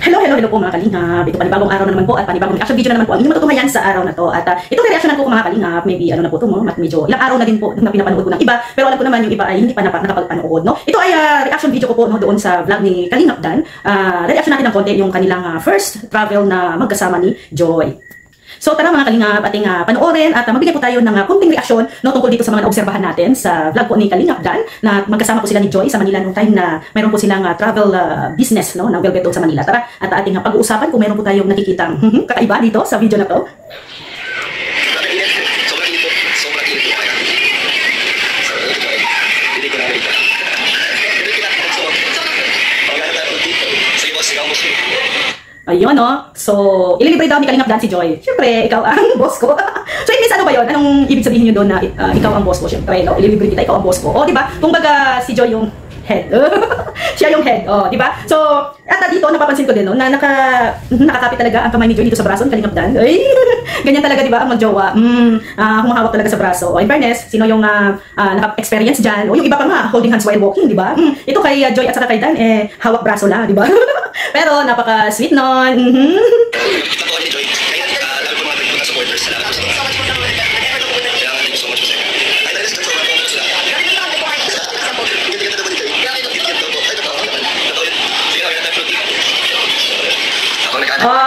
Hello po mga kalingap. Ito panibagong araw na naman po at panibagong reaction video na naman po ang inyong matutuhayan sa araw na to. At itong reaction na po mga kalingap, maybe ano na po ito mo, medyo ilang araw na din po na pinapanood ko ng iba, pero alam ko naman yung iba ay hindi pa nakapagpanood, no? Ito ay reaction video ko po no, doon sa vlog ni Kalingap Dan. Reaction natin ng konti yung kanilang first travel na magkasama ni Joy. So tara mga kalingap, ating panoorin at magbigay po tayo ng kunting reaksyon no, tungkol dito sa mga naobserbahan natin sa vlog po ni Kalingap Dan na magkasama po sila ni Joy sa Manila nung time na mayroon po silang travel business no, ng Velvet doon sa Manila. Tara at ating pag-uusapan kung mayroon po tayong nakikitang kakaiba dito sa video na to. Ayun, no? So, ililibre daw ni Kalingap Dan si Joy. Siyempre, ikaw ang boss ko. So, it means ano ba yun? Anong ibig sabihin nyo doon na ikaw ang boss ko? Siyempre, no? Ililibre kita, ikaw ang boss ko. O, di ba? Kung baga si Joy yung head. Siya yung head. O, di ba? So, at dito, napapansin ko din, no? Na nakakapit talaga ang kamay ni Joy dito sa braso ni Kalingap Dan. Ay, ganyan talaga, di ba? Ang magjowa. Humahawak talaga sa braso. O, in fairness, sino yung naka-experience dyan? O, yung iba pa nga, holding hands while walking, di ba? Ito kay Joy at saka kay Dan, hawak braso lang, di ba? Pero napaka-sweet nun.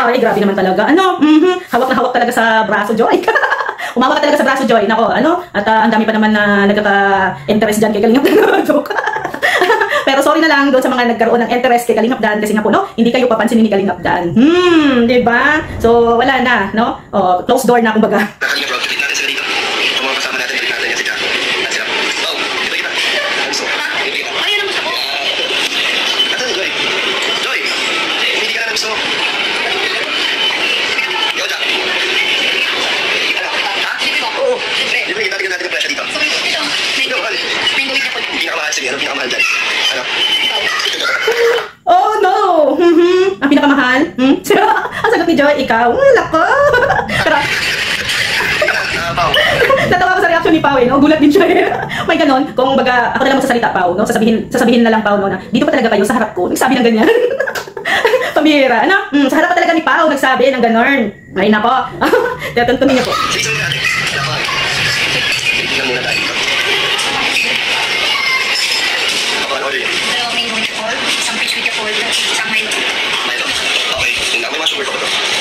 Ay, grabe naman talaga. Hawak na hawak talaga sa braso, Joy. Umawak ka talaga sa braso, Joy. Nako, at ang dami pa naman na nagkaka-interest dyan kay Kalingap Dan. Joke. Pero sorry na lang doon sa mga nagkaroon ng interest kay Kalingap Dan kasi nga po, no, hindi kayo papansinin ni Kalingap Dan. Di ba? So, wala na, no? Closed door na, kumbaga. Oh no! Ang pinakamahal? Ang sagot ni Joy, ikaw? Lako! Natawa ko sa reaction ni Pao, no? Gulat din siya. May ganon. Kung baga, ako na lang magsasalita, Pao, no? Sasabihin na lang, Pao, no? Na dito pa talaga kayo sa harap ko. Nagsabi ng ganyan. Pamihira. Sa harap pa talaga ni Pao, nagsabi ng ganon. Ay, nako. Tatantunin niya po.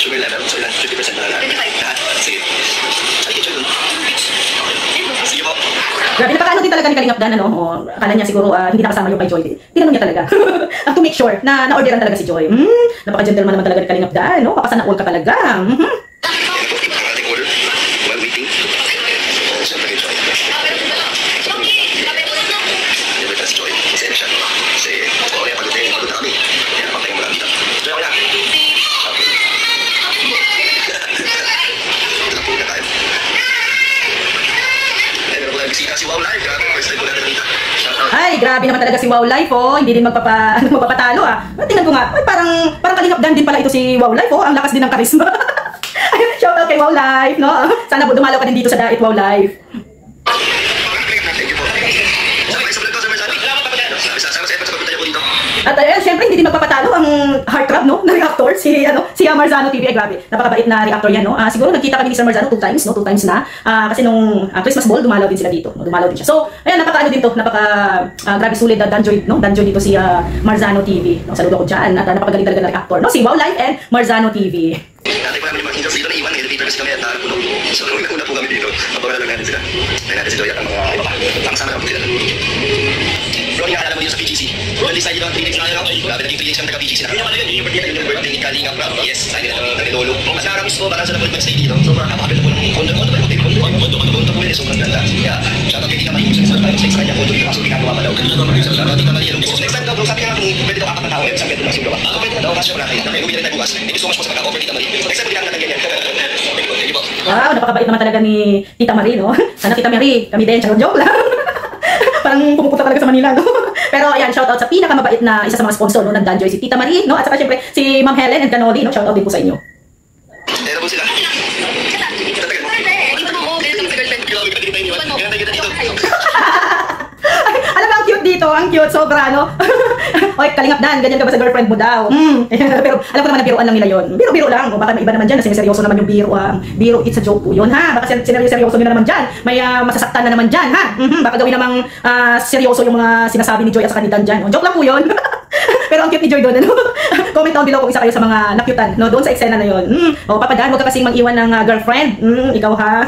Sugar level, so ilan? 50% na lang. 25. Sige. Ay, kitchen dun. Sige po. Grabe, napakaano din talaga ni Kalingap Dan, ano? Akala niya siguro hindi nakasama yung kay Joy. Tinanong niya talaga. To make sure na na-orderan talaga si Joy. Napaka-gentleman naman talaga ni Kalingap Dan, no? Papasana all ka talaga. Ating order. While waiting. Siyempre kay Joy. Siyempre ka si Joy. Kasi siya. Kasi, kaya pagdating kami. Kaya napapayang mo lang dito. Joy, ako na. Ay, grabe naman talaga si Wow Life, hindi din magpapatalo, Tingnan ko nga, ay, parang Kalingap Dan din pala ito si Wow Life, ang lakas din ng karisma. Shout out kay Wow Life, no? Sana po dumalaw ka din dito sa Dait Wow Life. At siyempre hindi din magpapatalo ang heartthrob, no, na reactor si Marzano TV. Ay, grabe, napakabait na reactor yan, no. Siguro nagkita kami ni Sir Marzano 2 times, no, 2 times na. Kasi nung Christmas ball dumalaw din sila dito, no, dumalaw din siya. So, ayan, napakaano din to, grabe sulit na danjoy, no, danjoy dito si Marzano TV. No, saludo ko diyan at napakagaling talaga na reactor, no, si Wow Life and Marzano TV. Dati po namin yung mga interviews dito na iwan, elevator kasi kami at narapuno. So, una po kami dito. Mabagal lang natin sila. Tayo natin si Joy at ang mga iba pa. Ang sama naman po sila. Bro, yung alala mo dito sa PGC. Bro, at least tayo dito ang 3 days na ngayon. Grabe, naging 3 days kami taga-PGC na. Yung yun, yung birthday ng birthday ni Kalingap, bro. Yes, tayo nila kami nag-lolo. Mas naramis ko, parang sa napulog mag-stay dito. So, parang napakapit na po ng kondo ba yung hotel? Kondo po yun, sobrang ganda. Kaya, shoutout kay Tita Marie, gusto nila tayo sa kanya, kondo dito, kaso ginagawa pa daw. Shoutout Tita Marie, next time daw, bro, sabi nga kung pwede daw apat na tao, isang bedroom na siguro ba? Ako pwede na daw, kasya ko natin. Kaya umili na tayo bukas. Thank you so much po sa pag-offer, Tita Marie. Next time, pwede natin ganyan. Wow, napakabait naman talaga ni Tita Marie, no? Sana Tita Marie, kami din, joke lang. Parang pumupunta talaga sa Manila, no? Pero ayan, shoutout sa pinakamabait na isa sa mga sponsor, no, ng Danjoy, si Tita Marie, no? At saka syempre si Ma'am Helen and Canoli, no? Shoutout din po sa inyo. Meron po sila. Dito mo, girlfriend. Alam mo, ang cute dito. dito, ang cute, sobra, no? Oy, Kalingap Dan, ganyan ka ba sa girlfriend mo daw? Pero alam ko naman na biruan lang nila yon. Biro-biro lang. O baka may iba naman dyan na seryoso naman yung biro. Biro, it's a joke po yun, ha? Baka seryoso nyo na naman dyan. May masasaktan na naman dyan, ha? Baka gawin namang seryoso yung mga sinasabi ni Joy at sa kanitan dyan. O, joke lang po yun. Pero ang cute ni Joy doon, ano? Comment down below kung isa kayo sa mga nakyutan, no? Doon sa eksena na yun. O, papadaan, huwag ka kasing mag-iwan ng girlfriend. Ikaw, ha?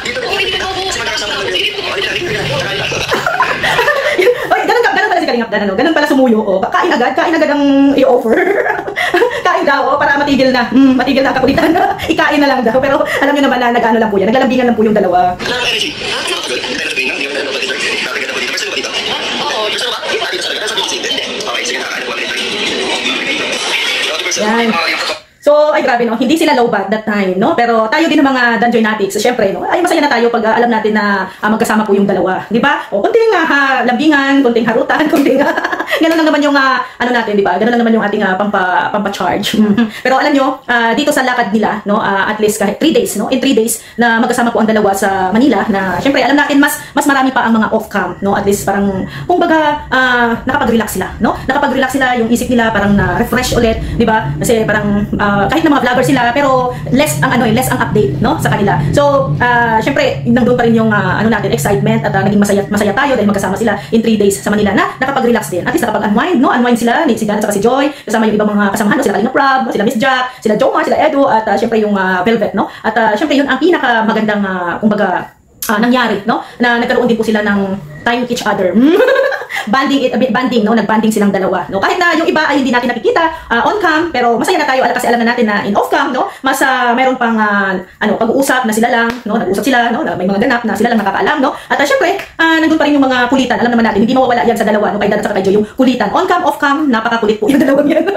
Dito po. Kasi magkakasama ko. Oy, ganun pala si Kalingap Dan, ano? Ganun pala sumuyo, oh. Kain agad ang i-offer. Kain daw, oh, para matigil na. Matigil na ang kakulitan. Ikain na lang daw. Pero alam niyo naman na nag-ano lang po yan. Naglalambingan lang po yung dalawa. Kailangan energy. Hindi mo na dito. Nakakita po dito. First time ba dito? Oo. First time ba? Dito sa PGC. Okay, sige na. Kakain po dito. Yan. So, ay grabe, no? Hindi sila low bat that time, no? Pero tayo din ng mga Dungeon Natics, syempre, no? Ay masaya na tayo pag alam natin na magkasama po yung dalawa, di ba? O konting lambingan, konting harutan, konting gano'n lang naman yung ano natin, di ba? Gano'n lang naman yung ating pampa-charge. Pero alam nyo, dito sa lakad nila, no? At least kahit 3 days, no? In 3 days na magkasama po ang dalawa sa Manila, na syempre alam natin mas marami pa ang mga off-cam, no? At least parang kumbaga nakapag-relax sila, no? Nakapag-relax sila, yung isip nila parang na-refresh ulit, di ba? Kasi parang kahit na mga vlogger sila, pero less ang update, no, sa kanila. So, syempre, nandun pa rin yung natin, excitement at naging masaya tayo dahil magkasama sila in 3 days sa Manila na nakapag-relax din. At least nakapag-unwind, no? Unwind sila, si Dan at si Joy, kasama yung ibang mga kasamahan, no? Sila Kalingap Rob, sila Miss Jack, sila Jomar, sila Edu, at syempre yung Velvet, no? At syempre yun ang pinakamagandang kumbaga nangyari, no? Na nagkaroon din po sila ng time each other. Banding, no? Nag-banding silang dalawa, no? Kahit na yung iba ay hindi natin nakikita on cam, pero masaya na tayo kasi alam na natin na in off cam, no? Mas meron pang pag-uusap na sila lang, no? Nag-uusap sila, no? Na may mga ganap na sila lang nakakaalam, no? At syempre, nandun pa rin yung mga kulitan. Alam naman natin, hindi mawawala yan sa dalawa, no? Kay Dan at kay Joy, yung kulitan. On cam, off cam, napakakulit po yung dalawang yan.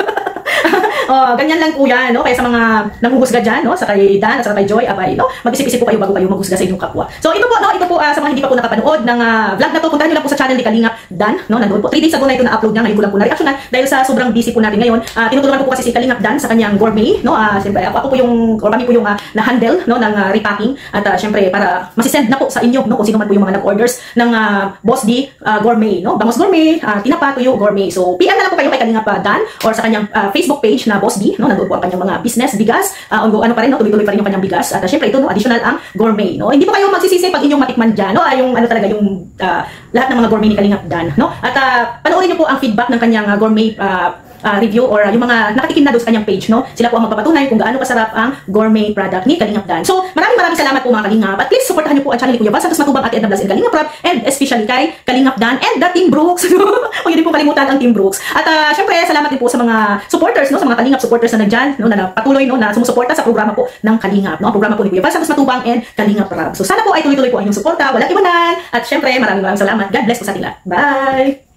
Ganyan lang po yan, no? Kaya sa mga nanghuhusga dyan, no? Sa kay Dan at sa kay Joy, abay, no? Mag-isip-isip po kayo bago kayo maghusga sa inyong kapwa. So, ito po, no? Ito po, sa mga hindi pa po nakapanood ng vlog na to, puntahan nyo lang po sa channel ni Kalingap Dan, no? Nandun po. 3 days ago na ito na-upload niya, ngayon ko lang po na-reactionan dahil sa sobrang busy po natin ngayon. Tinutulungan ko po kasi si Kalingap Dan sa kanyang gourmet, no? Siyempre, ako po yung, or kami po yung na-handle, no? Ng repacking. At siyempre, para masisend na po sa inyo, no? Kung sino man po yung mga nag-orders ng Boss D Gourmet, no? Bangos Gourmet, Tinapa Tuyo Gourmet. So, PM na lang po kayo kay Kalingap Dan or sa kanyang Facebook page na Boss D, no? Nandun po ang kanyang mga business, bigas, ano pa rin, no? Tuloy-tuloy pa rin yung kanyang bigas. At syempre, ito, no? Additional ang gourmet, no? Hindi po kayo magsisisi pag inyong matikman dyan, no? Yung ano talaga, yung lahat ng mga gourmet ni Kalingap Dan, no? At panoorin niyo po ang feedback ng kanyang gourmet review or yung mga nakatikim na doon sa kanyang page, no? Sila po ang magpapatunay kung gaano kasarap ang gourmet product ni Kalingap Dan. So, maraming salamat po mga Kalingap. At please, supportahan niyo po ang channel ni Kuya Val Santos Matubang, Ate Edna Blas, and Kalingap Rob, and especially kay Kalingap Dan and the Team Brooks. Huwag niyo din po kalimutan ang Team Brooks. At syempre, salamat din po sa mga supporters, no? Sa mga Kalingap supporters na nandyan, no? Na patuloy, no? Na sumusuporta sa programa po ng Kalingap, no? Ang programa po ni Kuya Val Santos Matubang and Kalingap Rob. So, sana po ay tuloy-tuloy po ang inyong suporta. Walang iwanan. At syempre, maraming salamat. God bless po sa ating lahat. Bye!